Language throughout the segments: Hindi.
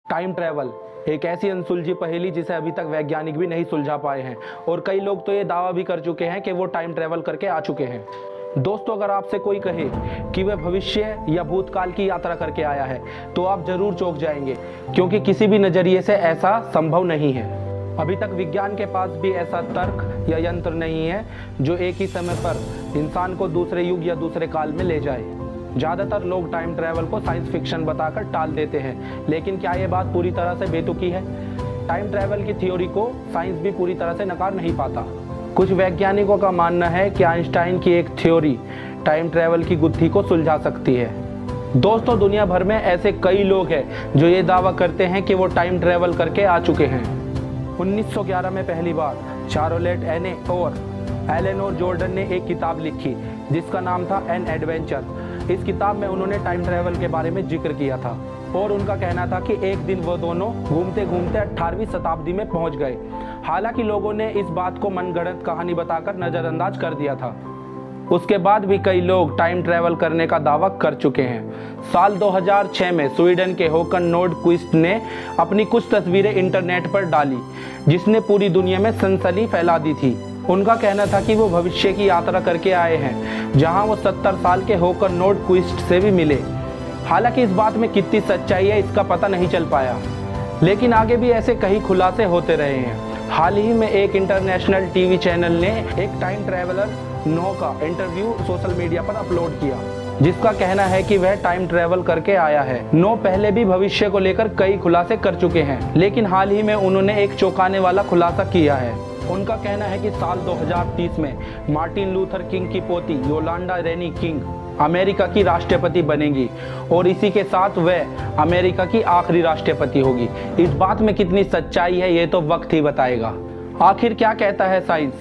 टाइम ट्रैवल एक ऐसी अनसुलझी पहेली जिसे अभी तक वैज्ञानिक भी नहीं सुलझा पाए हैं और कई लोग तो ये दावा भी कर चुके हैं कि वो टाइम ट्रैवल करके आ चुके हैं। दोस्तों, अगर आपसे कोई कहे कि वह भविष्य या भूतकाल की यात्रा करके आया है तो आप जरूर चौंक जाएंगे, क्योंकि किसी भी नजरिए से ऐसा संभव नहीं है। अभी तक विज्ञान के पास भी ऐसा तर्क या यंत्र नहीं है जो एक ही समय पर इंसान को दूसरे युग या दूसरे काल में ले जाए। ज़्यादातर लोग टाइम ट्रैवल को साइंस फिक्शन बताकर टाल देते हैं, लेकिन क्या ये बात पूरी तरह से बेतुकी है? टाइम ट्रैवल की थ्योरी को साइंस भी पूरी तरह से नकार नहीं पाता। कुछ वैज्ञानिकों का मानना है कि आइंस्टाइन की एक थ्योरी टाइम ट्रैवल की गुत्थी को सुलझा सकती है। दोस्तों, दुनिया भर में ऐसे कई लोग हैं जो ये दावा करते हैं कि वो टाइम ट्रैवल करके आ चुके हैं। 1911 में पहली बार चार्लोट एने और एलेनोर जॉर्डन ने एक किताब लिखी जिसका नाम था एन एडवेंचर। इस किताब में उन्होंने टाइम ट्रैवल के बारे में जिक्र किया था और उनका कहना था कि एक दिन वो दोनों घूमते घूमते 18वीं शताब्दी में पहुंच गए। हालांकि लोगों ने इस बात को मनगढ़ंत कहानी बताकर नज़रअंदाज कर दिया था। उसके बाद भी कई लोग टाइम ट्रैवल करने का दावा कर चुके हैं। साल 2006 में स्वीडन के होकन नोर्डक्विस्ट ने अपनी कुछ तस्वीरें इंटरनेट पर डाली जिसने पूरी दुनिया में सनसनी फैला दी थी। उनका कहना था कि वो भविष्य की यात्रा करके आए हैं, जहां वो 70 साल के होकन नोर्डक्विस्ट से भी मिले। हालांकि इस बात में कितनी सच्चाई है इसका पता नहीं चल पाया, लेकिन आगे भी ऐसे कई खुलासे होते रहे हैं। हाल ही में एक इंटरनेशनल टीवी चैनल ने एक टाइम ट्रैवलर नो का इंटरव्यू सोशल मीडिया पर अपलोड किया, जिसका कहना है कि वह टाइम ट्रैवल करके आया है। नो पहले भी भविष्य को लेकर कई खुलासे कर चुके हैं, लेकिन हाल ही में उन्होंने एक चौंकाने वाला खुलासा किया है। उनका कहना है कि साल 2030 में मार्टिन लूथर किंग की पोती योलांडा रेनी किंग अमेरिका की राष्ट्रपति बनेगी और इसी के साथ वह अमेरिका की आखिरी राष्ट्रपति होगी। इस बात में कितनी सच्चाई है ये तो वक्त ही बताएगा। आखिर क्या कहता है साइंस?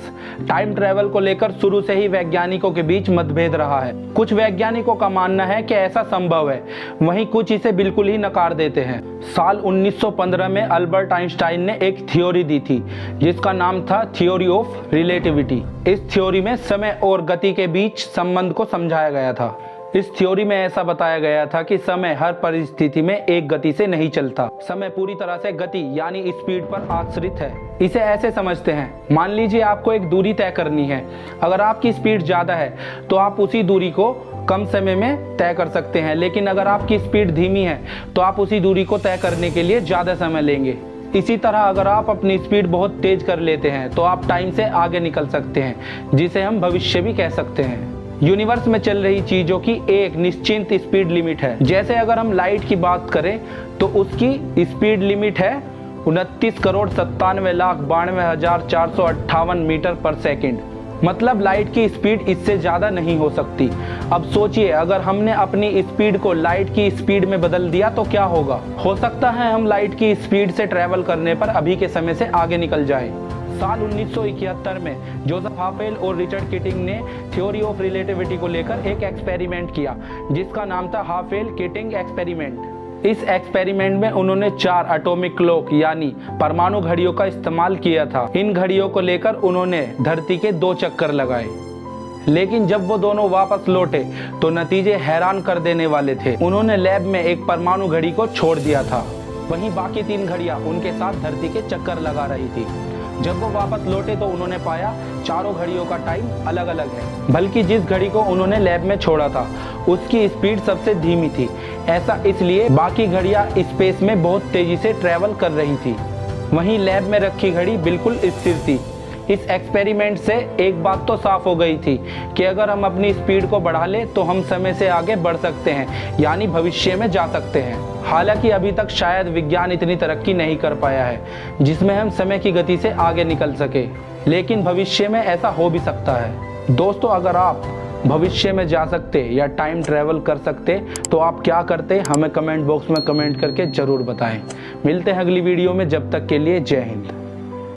टाइम ट्रैवल को लेकर शुरू से ही वैज्ञानिकों के बीच मतभेद रहा है। कुछ वैज्ञानिकों का मानना है कि ऐसा संभव है, वहीं कुछ इसे बिल्कुल ही नकार देते हैं। साल 1915 में अल्बर्ट आइंस्टाइन ने एक थ्योरी दी थी जिसका नाम था थ्योरी ऑफ रिलेटिविटी। इस थ्योरी में समय और गति के बीच संबंध को समझाया गया था। इस थ्योरी में ऐसा बताया गया था कि समय हर परिस्थिति में एक गति से नहीं चलता। समय पूरी तरह से गति यानी स्पीड पर आश्रित है। इसे ऐसे समझते हैं, मान लीजिए आपको एक दूरी तय करनी है। अगर आपकी स्पीड ज़्यादा है तो आप उसी दूरी को कम समय में तय कर सकते हैं, लेकिन अगर आपकी स्पीड धीमी है तो आप उसी दूरी को तय करने के लिए ज़्यादा समय लेंगे। इसी तरह अगर आप अपनी स्पीड बहुत तेज कर लेते हैं तो आप टाइम से आगे निकल सकते हैं, जिसे हम भविष्य भी कह सकते हैं। यूनिवर्स में चल रही चीज़ों की एक निश्चित स्पीड लिमिट है। जैसे अगर हम लाइट की बात करें तो उसकी स्पीड लिमिट है 29,97,92,458 मीटर पर सेकंड। मतलब लाइट की स्पीड इससे ज़्यादा नहीं हो सकती। अब सोचिए, अगर हमने अपनी स्पीड को लाइट की स्पीड में बदल दिया तो क्या होगा? हो सकता है हम लाइट की स्पीड से ट्रैवल करने पर अभी के समय से आगे निकल जाएं। साल 1971 में जोसेफ हाफेल और रिचर्ड किटिंग ने थ्योरी ऑफ रिलेटिविटी को लेकर एक एक्सपेरिमेंट किया जिसका नाम था हाफेल किटिंग एक्सपेरिमेंट। इस एक्सपेरिमेंट में उन्होंने 4 एटॉमिक क्लॉक यानी परमाणु घड़ियों का इस्तेमाल किया था। इन घड़ियों को लेकर उन्होंने धरती के 2 चक्कर लगाए, लेकिन जब वो दोनों वापस लौटे तो नतीजे हैरान कर देने वाले थे। उन्होंने लैब में एक परमाणु घड़ी को छोड़ दिया था, वहीं बाकी 3 घड़ियां उनके साथ धरती के चक्कर लगा रही थी। जब वो वापस लौटे तो उन्होंने पाया चारों घड़ियों का टाइम अलग अलग है, बल्कि जिस घड़ी को उन्होंने लैब में छोड़ा था उसकी स्पीड सबसे धीमी थी। ऐसा इसलिए बाकी घड़ियां स्पेस में बहुत तेजी से ट्रैवल कर रही थी, वहीं लैब में रखी घड़ी बिल्कुल स्थिर थी। इस एक्सपेरिमेंट से एक बात तो साफ हो गई थी कि अगर हम अपनी स्पीड को बढ़ा लें तो हम समय से आगे बढ़ सकते हैं, यानी भविष्य में जा सकते हैं। हालांकि अभी तक शायद विज्ञान इतनी तरक्की नहीं कर पाया है जिसमें हम समय की गति से आगे निकल सके, लेकिन भविष्य में ऐसा हो भी सकता है। दोस्तों, अगर आप भविष्य में जा सकते या टाइम ट्रैवल कर सकते तो आप क्या करते? हमें कमेंट बॉक्स में कमेंट करके ज़रूर बताएं। मिलते हैं अगली वीडियो में, जब तक के लिए जय हिंद।